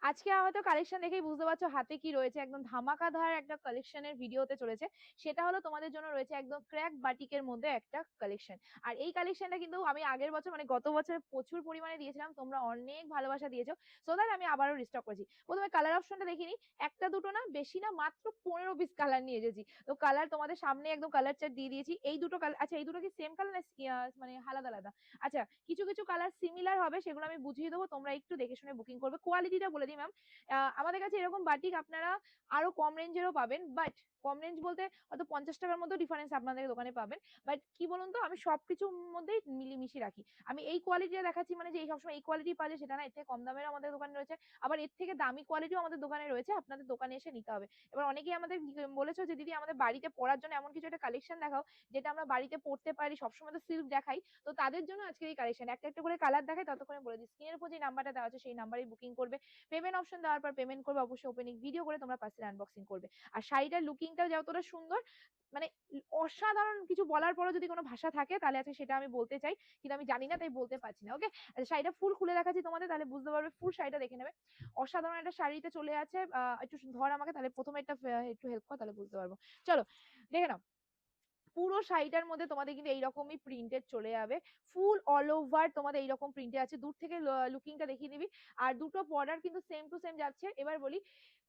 আজকে হয়তো কালেকশন দেখেই বুঝতে পারছো হাতে কি রয়েছে, একদম ধামাকাধার একটা কালেকশনের ভিডিওতে চলেছে। সেটা হলো তোমাদের জন্য রয়েছে একদম ক্র্যাক বাটিকের মধ্যে একটা কালেকশন। আর এই কালেকশনটা কিন্তু আমি আগের বছর মানে গত বছর প্রচুর পরিমাণে দিয়েছিলাম, তোমরা অনেক ভালোবাসা দিয়েছো, সো দ্যাট আমি আবারও রিস্টক করেছি। প্রথমে কালার অপশনটা দেখিনি, একটা দুটো না বেশি না, মাত্র 15 পিস কালার নিয়ে এসেছি। তো কালার তোমাদের সামনে একদম কালার চার্ট দিয়ে দিয়েছি। এই দুটো কালার, আচ্ছা এই দুটো কি সেম কালার না মানে আলাদা আলাদা? আচ্ছা, কিছু কিছু কালার সিমিলার হবে, সেগুলো আমি বুঝিয়ে দেবো, তোমরা একটু দেখে শুনে বুকিং করবে। কোয়ালিটিটা বলে দিই ম্যাম, আমাদের কাছে এরকম বাটিক আপনারা আরো কম রেঞ্জেরও পাবেন, বাট কম রেঞ্জ বলতে হয়তো 50 টাকার মধ্যে ডিফারেন্স আপনাদের দোকানে পাবেন। বাট কি বলুন তো, আমি সবকিছুর মধ্যেই মিলিমিশি রাখি। আমি এই কোয়ালিটিটা দেখাচ্ছি মানে যে এই সবসময় এই কোয়ালিটি পাওয়া যায় সেটা না, এর থেকে কম দামের আমাদের দোকানে রয়েছে, আবার এর থেকে দামি কোয়ালিটিও আমাদের দোকানে রয়েছে, আপনাদের দোকানে এসে নিতে হবে। এবার অনেকেই আমাদের বলেছো যে দিদি আমাদের বাড়িতে পরার জন্য এমন কিছু একটা কালেকশন দেখাও যেটা আমরা বাড়িতে পড়তে পারি, সবসময় তো সিল্ক দেখাই। তো তাদের জন্য আজকে এই কালেকশন, একটা একটা করে কালার দেখাই, ততক্ষণে বলে দিই স্ক্রিনের উপর যে নাম্বারটা দেওয়া আছে সেই নাম্বারেই বুকিং করবে। পেমেন্ট অপশন দেওয়ার পর পেমেন্ট করবে, অবশ্যই ওপেনিং ভিডিও করে তোমরা পার্সেল আনবক্সিং করবে। আর শাড়িটার লুকিংটা যতটা সুন্দর, মানে অসাধারণ, কিছু বলার পরও যদি কোনো ভাষা থাকে তাহলে আছে সেটা আমি বলতে চাই, কিন্তু আমি জানি না তাই বলতে পারছি না। ওকে, শাড়িটা ফুল খুলে দেখাচ্ছি তোমাদের, তাহলে বুঝতে পারবে, ফুল শাড়িটা দেখে নেবে। অসাধারণ একটা শাড়িতে চলে আছে। একটু ধর আমাকে, তাহলে প্রথমে একটা একটু হেল্প কর, তাহলে বুঝতে পারবো। চলো দেখে নাও। পুরো শাড়িটার মধ্যে তোমাদের কিন্তু এইরকমই প্রিন্টেড চলে যাবে, ফুল অল ওভার তোমাদের এইরকম প্রিন্টে আছে। দূর থেকে লুকিংটা দেখিয়ে নিবি। আর দুটো বর্ডার কিন্তু সেম টু সেম যাচ্ছে। এবার বলি,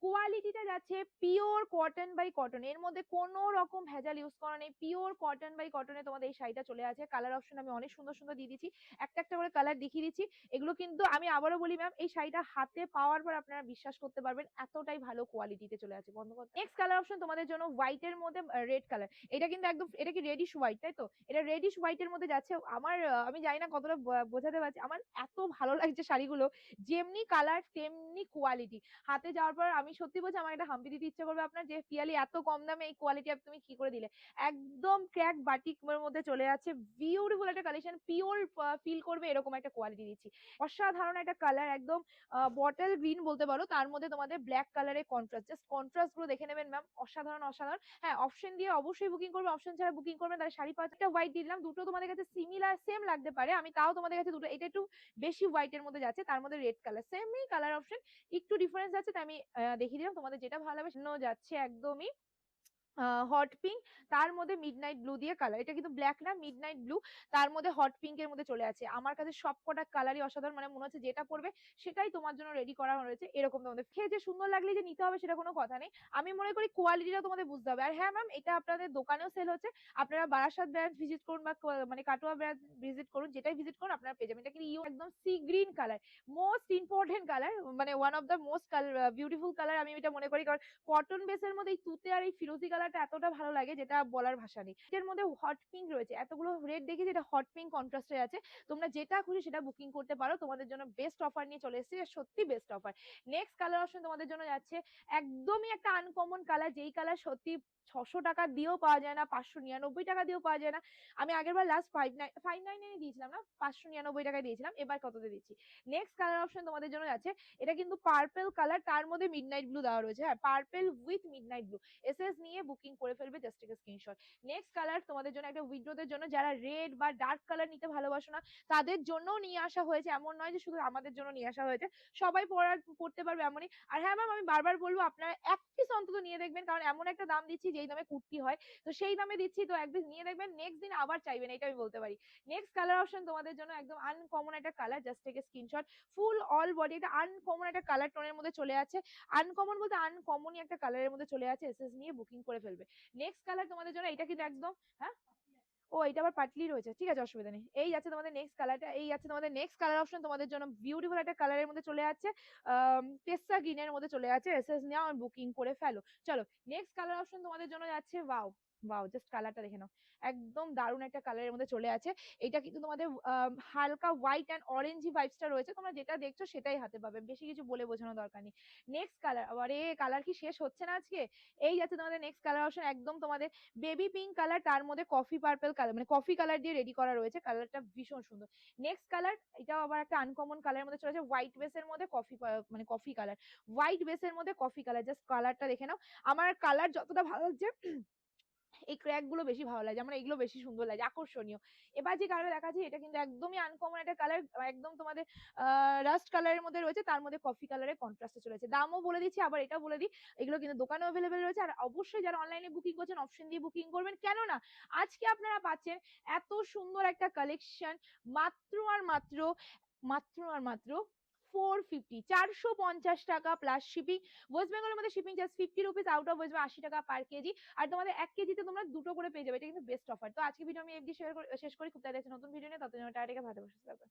কোয়ালিটিটা যাচ্ছে পিওর কটন বাই কটন, এর মধ্যে কোনো রকম ভেজাল ইউজ করা নেই, পিওর কটন বাই কটনে তোমাদের এই শাড়িটা চলে আছে। কালার অপশন আমি অনেক সুন্দর সুন্দর দিয়ে দিচ্ছি, একটা একটা করে কালার দেখিয়ে দিচ্ছি। এগুলো কিন্তু আমি আবারও বলি ম্যাম, এই শাড়িটা হাতে পাওয়ার পর আপনারা বিশ্বাস করতে পারবেন এতটাই ভালো কোয়ালিটিতে চলে আছে। বন্ধ করতে, নেক্সট কালার অপশন তোমাদের জন্য হোয়াইটের মধ্যে রেড কালার। এটা কিন্তু একদম, এটা কি রেডিশ হোয়াইট তাই তো? এটা রেডিশ হোয়াইটের মধ্যে যাচ্ছে। আমার আমি জানি না কতটা বোঝাতে পারছি, আমার এত ভালো লাগছে শাড়িগুলো, যেমনি কালার তেমনি কোয়ালিটি। হাতে যাওয়ার পর আমি সত্যি বলছি আমার একটা হাম্পি দিতে ইচ্ছে করবে আপনার, যে পিয়ালি এত কম দামে এই কোয়ালিটি তুমি কি করে দিলে। একদম ক্র্যাক বাটিক মধ্যে চলে যাচ্ছে, বিউটিফুল একটা কালেকশন, পিওর ফিল করবে এরকম একটা কোয়ালিটি দিচ্ছি। অসাধারণ একটা কালার, একদম বটল গ্রিন বলতে পারো, তার মধ্যে তোমাদের ব্ল্যাক কালারের কন্ট্রাস্ট, জাস্ট কন্ট্রাস্ট গুলো দেখে নেবেন ম্যাম, অসাধারণ অসাধারণ। হ্যাঁ, অপশন দিয়ে অবশ্যই বুকিং করবে, অপশন ছাড়া বুকিং করবেন তাহলে শাড়ি পাঁচ। একটা হোয়াইট দিলাম, দুটো তোমাদের কাছে সিমিলার সেম লাগতে পারে, আমি তাও তোমাদের কাছে দুটো, এটা একটু বেশি হোয়াইটের মধ্যে যাচ্ছে, তার মধ্যে রেড কালার, সেমই কালার অপশন, একটু ডিফারেন্স আছে, তাই আমি দেখিয়ে দিলাম। তোমাদের যেটা ভালো লাগবে যাচ্ছে একদমই হট পিঙ্ক, তার মধ্যে মিডনাইট ব্লু দিয়ে কালার, এটা কিন্তু ব্ল্যাক না, মিডনাইট ব্লু, তার মধ্যে হট পিঙ্ক এর মধ্যে চলে আছে। আমার কাছে সব কটা কালারই অসাধারণ, মানে মনে হচ্ছে যেটা পড়বে সেটাই তোমার জন্য রেডি করা হয়েছে এরকম। তোমাদের খেয়ে যে সুন্দর লাগলে যে নিতে হবে সেটা কোনো কথা নেই, আমি মনে করি কোয়ালিটিটা তোমাদের বুঝতে হবে। আর হ্যাঁ ম্যাম, এটা আপনাদের দোকানেও সেল হচ্ছে, আপনারা বারাসাত ব্রাঞ্চ ভিজিট করুন বা মানে কাটোয়া ব্রাঞ্চ ভিজিট করুন, যেটাই ভিজিট করুন আপনারা পেয়ে যাবেন। এটা কিন্তু একদম sea green colour, most important colour, মানে one of the most beautiful colour আমি এটা মনে করি, কারণ কটন বেসের মধ্যে এই তুতে আর এই ফিরোজি কালারটা এতটা ভালো লাগে যেটা বলার ভাষা নেই। এর মধ্যে হট পিঙ্ক রয়েছে, এতগুলো রেড দেখি যেটা হট পিঙ্ক কন্ট্রাস্টে আছে, তোমরা যেটা খুশি সেটা বুকিং করতে পারো। তোমাদের জন্য বেস্ট অফার নিয়ে চলে এসেছি, সত্যি best offer. Next colour option তোমাদের জন্য যাচ্ছে একদমই একটা আনকমন কালার, যেই কালার সত্যি 600 টাকা দিয়েও পাওয়া যায় না, 599 টাকা দিয়েও পাওয়া যায় না। আমি আগের বার লাস্ট 599 দিয়েছিলাম না, 599 টাকায় দিয়েছিলাম, এবার কততে দিচ্ছি। নেক্সট কালার অপশন তোমাদের জন্য যাচ্ছে, এটা কিন্তু পার্পল কালার, তার মধ্যে মিডনাইট ব্লু দেওয়া রয়েছে। হ্যাঁ, purple with midnight blue, SS নিয়ে বুকিং করে ফেলবে, জাস্ট একটা স্ক্রিনশট। নেক্সট কালার তোমাদের জন্য একটা উইন্ডোদের জন্য, যারা রেড বা ডার্ক কালার নিতে ভালোবাসো না তাদের জন্যও নিয়ে আসা হয়েছে, এমন নয় যে শুধু আমাদের জন্য নিয়ে আসা হয়েছে, সবাই পড়তে পারবে এমনই। আর হ্যাঁ ম্যাম, আমি বারবার বলবো আপনারা এক পিস অন্তত নিয়ে দেখবেন, কারণ এমন একটা দাম দিচ্ছি যেই দামে কুর্তি হয়, তো সেই দামে দিচ্ছি, তো এক পিস নিয়ে দেখবেন, নেক্সট দিন আবার চাইবেন, এটা আমি বলতে পারি। নেক্সট কালার অপশন তোমাদের জন্য একদম আনকমন একটা কালার, জাস্ট থেকে স্ক্রিনশট। ফুল অল বডি, এটা আনকমন একটা কালার টোনের মধ্যে চলে আছে, আনকমন বলতে আনকমনই একটা কালারের মধ্যে চলে আছে, এসএস নিয়ে বুকিং করে ফেলবে। নেক্সট কালার তোমাদের জন্য এটা কিন্তু একদম, হ্যাঁ ও এটা আবার পাতলি রয়েছে, ঠিক আছে অসুবিধা নেই। এই যাচ্ছে তোমাদের নেক্সট কালারটা, এই যাচ্ছে তোমাদের নেক্সট কালার অপশন, তোমাদের জন্য বিউটিফুল একটা কালারের মধ্যে চলে যাচ্ছে, পেস্তা গ্রিনের মধ্যে চলে যাচ্ছে, এসএস নিয়ে আর বুকিং করে ফেলো। চলো নেক্সট কালার অপশন তোমাদের জন্য যাচ্ছে, ওয়াও ওয়াও, জাস্ট কালারটা দেখে নাও, একদম দারুণ একটা কালারের মধ্যে চলে আছে। এটা কিন্তু তোমাদের হালকা হোয়াইট অ্যান্ড অরেঞ্জি ভাইবসটা রয়েছে, তোমরা যেটা দেখছো সেটাই হাতে পাবে, বেশি কিছু বলে বোঝানোর দরকার নেই। নেক্সট কালার, আরে কালার কি শেষ হচ্ছে না আজকে। এই যাচ্ছে তোমাদের নেক্সট কালার অপশন, একদম তোমাদের বেবি পিঙ্ক কালার, তার মধ্যে কফি পার্পল কালার, মানে কফি কালার দিয়ে রেডি করা রয়েছে, কালারটা ভীষণ সুন্দর। নেক্সট কালার, এটাও আবার একটা আনকমন কালারের মধ্যে চলেছে, হোয়াইট বেসের মধ্যে কফি, মানে কফি কালার, হোয়াইট বেসের মধ্যে কফি কালার, জাস্ট কালারটা দেখে নাও। আমার কালার যতটা ভালো লাগছে এই ক্র্যাক গুলো বেশি ভালো লাগে, আমার এগুলো বেশি সুন্দর লাগে, আকর্ষণীয়। এবার যে কালার দেখাচ্ছি এটা কিন্তু একদমই আনকমন একটা কালার, একদম তোমাদের রাস্ট কালারের মধ্যে রয়েছে, তার মধ্যে কফি কালারের কন্ট্রাস্টে চলেছে। দামও বলে দিচ্ছি, আবার এটাও বলে দিই, এগুলো কিন্তু দোকানেও অ্যাভেলেবেল রয়েছে। আর অবশ্যই যারা অনলাইনে বুকিং করছেন অপশন দিয়ে বুকিং করবেন, কেননা আজকে আপনারা পাচ্ছেন এত সুন্দর একটা কালেকশন মাত্র আর মাত্র, মাত্র 450, 450 টাকা প্লাস শিপিং। ওয়েস্ট বেঙ্গলের মধ্যে shipping just 50 rupees, out of West 80 টাকা পার কেজি। আর তোমাদের 1 কেজিতে তোমরা দুটো করে পেয়ে যাবে, এটা কিন্তু বেস্ট অফার। তো আজকে ভিডিও আমি এফডি শেষ করি, খুব তাড়াতাড়ি নতুন ভিডিও নিয়ে, ততদিন টাটা, ভালো বসে থাকবে।